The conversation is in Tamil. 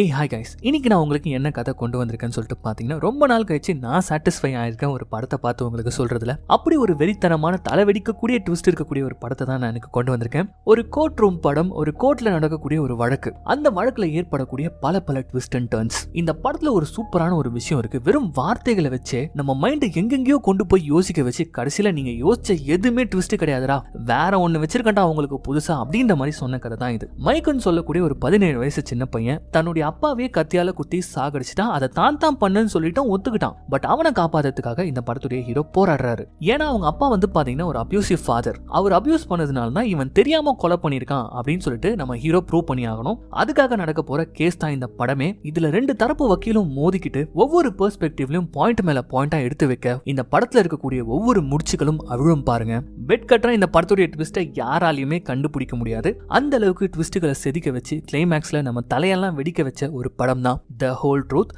ஹாய் கைஸ், இன்னைக்கு நான் உங்களுக்கு என்ன கதை கொண்டு வந்திருக்கேன்னு சொல்லிட்டு பார்த்தீங்கன்னா, ரொம்ப நாள் கழிச்சு நான் சாட்டிஸ்ஃபை ஆயிருக்கேன் ஒரு படத்தை பார்த்து உங்களுக்கு சொல்றதுல. அப்படி ஒரு வெறித்தனமான தலைவெடிக்கக்கூடிய ட்விஸ்ட் இருக்கக்கூடிய ஒரு படத்தை தான் நான் எனக்கு கொண்டு வந்திருக்கேன். ஒரு கோர்ட் ரூம் படம், ஒரு கோர்ட்ல நடக்கக்கூடிய ஒரு வழக்கு, அந்த வழக்குல ஏற்படக்கூடிய பல ட்விஸ்ட் அண்ட் டர்ன்ஸ். இந்த படத்துல ஒரு சூப்பரான ஒரு விஷயம் இருக்கு. வெறும் வார்த்தைகளை வச்சு நம்ம மைண்ட் எங்கெங்கயோ கொண்டு போய் யோசிக்க வச்சு கடைசியில நீங்க யோசிச்ச எதுவுமே ட்விஸ்ட் கிடையாதுடா, வேற ஒன்னு வச்சிருக்கா உங்களுக்கு புதுசா அப்படின்ற மாதிரி சொன்ன கதை தான் இது. மைக்குன்னு சொல்லக்கூடிய ஒரு 17 வயசு சின்ன பையன் தன்னுடைய அப்பாவே கத்தியால குத்தி சாகடிச்சுட்டான். அதை தான் பண்ணன்னு சொல்லிட்டு ஒத்துக்கிட்டான். பட் அவனை காப்பாத்துறதுக்காக இந்த படத்துடைய ஹீரோ போராடுறாரு. ஏன்னா அவங்க அப்பா பாத்தீங்கன்னா ஒரு அபியூசிவ் ஃபாதர். அவர் அபியூஸ் பண்ணதுனால தான் இவன் தெரியாம கொலை பண்ணிருக்கான் அப்படின்னு சொல்லிட்டு நம்ம ஹீரோ ப்ரூவ் பண்ணி ஆகணும். அதுக்காக நடக்க போற கேஸ் தான் இந்த படமே. இதுல ரெண்டு தரப்பு வக்கீலும் மோதிக்கிட்டு ஒவ்வொரு பெர்ஸ்பெக்டிவ்லயும் பாயிண்ட் மேல பாயிண்டா எடுத்து வைக்க இந்த படத்துல இருக்கக்கூடிய ஒவ்வொரு முடிச்சுகளும் அவிழும் பாருங்க. பெட் கட்டுற இந்த படத்துடைய ட்விஸ்டை யாராலையுமே கண்டுபிடிக்க முடியாது. அந்த அளவுக்கு ட்விஸ்டுகளை செதுக்க வச்சு கிளைமேக்ஸ்ல நம்ம தலையெல்லாம் வெடிக்க வச்ச ஒரு படம் தான் த ஹோல் ட்ரூத்.